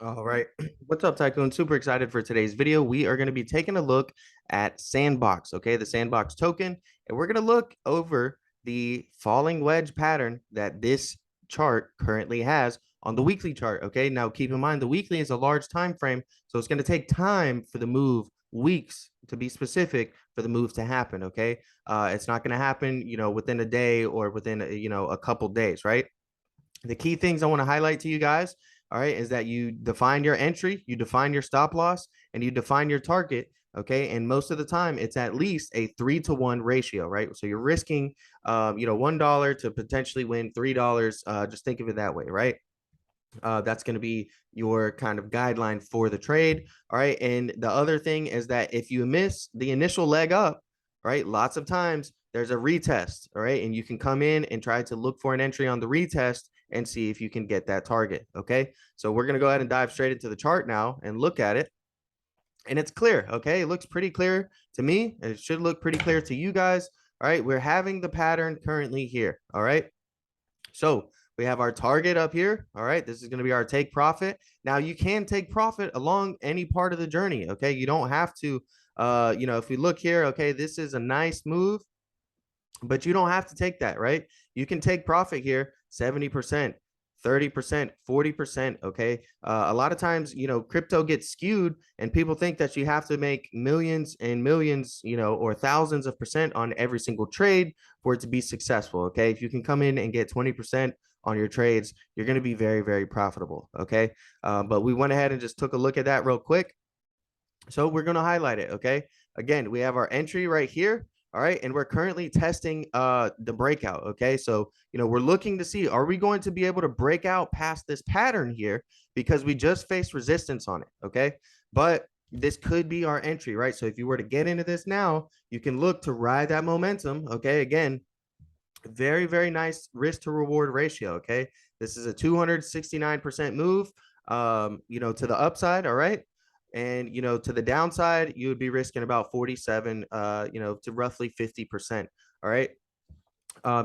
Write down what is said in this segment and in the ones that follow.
All right. What's up, Tycoon? Super excited for today's video. We are going to be taking a look at Sandbox, okay? The Sandbox token. And we're going to look over the falling wedge pattern that this chart currently has on the weekly chart, okay? Now, keep in mind, the weekly is a large time frame, so it's going to take time for the move, weeks to be specific, for the move to happen, okay? It's not going to happen, within a day or within, a couple days, right? The key things I want to highlight to you guys, all right, is that you define your entry, you define your stop loss, and you define your target. Okay. And most of the time, it's at least a 3-to-1 ratio, right? So you're risking, $1 to potentially win $3. Just think of it that way, right? That's going to be your kind of guideline for the trade. All right. And the other thing is that if you miss the initial leg up, right, lots of times there's a retest. All right. And you can come in and try to look for an entry on the retest and see if you can get that target. Okay. So we're going to go ahead and dive straight into the chart now and look at it. And it's clear. Okay. It looks pretty clear to me. And it should look pretty clear to you guys. All right. We're having the pattern currently here. All right. So we have our target up here. All right. This is going to be our take profit. Now you can take profit along any part of the journey. Okay. You don't have to, if we look here, okay, this is a nice move, but you don't have to take that, right? You can take profit here, 70%. 30%, 40%. Okay. A lot of times, crypto gets skewed and people think that you have to make millions and millions, or thousands of percent on every single trade for it to be successful. Okay. If you can come in and get 20% on your trades, you're going to be very, very profitable. Okay. But we went ahead and just took a look at that real quick. So we're going to highlight it. Okay. Again, we have our entry right here. All right. And we're currently testing the breakout. Okay. So, we're looking to see, are we going to be able to break out past this pattern here? Because we just faced resistance on it. Okay. But this could be our entry, right? So if you were to get into this now, you can look to ride that momentum. Okay. Again, very, very nice risk to reward ratio. Okay. This is a 269% move, to the upside. All right. And, to the downside, you would be risking about 47, to roughly 50%. All right.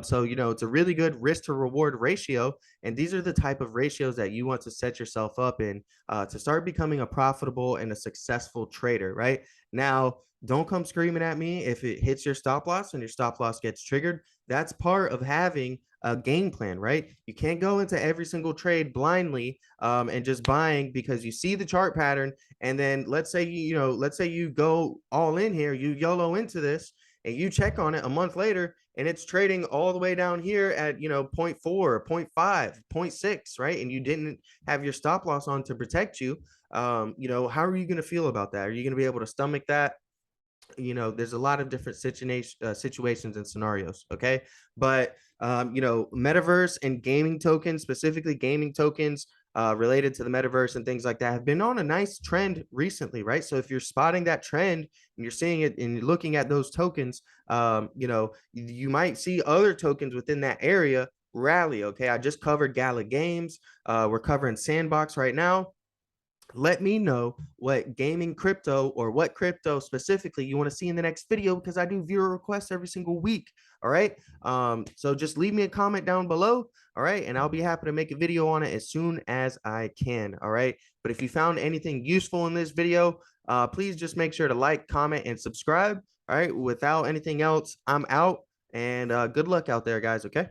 So, it's a really good risk to reward ratio. And these are the type of ratios that you want to set yourself up in to start becoming a profitable and a successful trader, right? Now, don't come screaming at me if it hits your stop loss and your stop loss gets triggered. That's part of having a game plan, right? You can't go into every single trade blindly and just buying because you see the chart pattern. And then let's say, let's say you go all in here, you YOLO into this and you check on it a month later and it's trading all the way down here at 0.4, 0.5, 0.6, right? And you didn't have your stop loss on to protect you. How are you going to feel about that? Are you going to be able to stomach that? There's a lot of different situations and scenarios. Okay. But, metaverse and gaming tokens, specifically gaming tokens, related to the metaverse and things like that have been on a nice trend recently, right? So if you're spotting that trend and you're seeing it and you're looking at those tokens, you might see other tokens within that area rally. Okay. I just covered Gala Games. We're covering Sandbox right now. Let me know what gaming crypto or what crypto specifically you want to see in the next video because I do viewer requests every single week. All right. So just leave me a comment down below. All right. And I'll be happy to make a video on it as soon as I can. All right. But if you found anything useful in this video, please just make sure to like, comment, and subscribe. All right. Without anything else, I'm out and good luck out there, guys. Okay.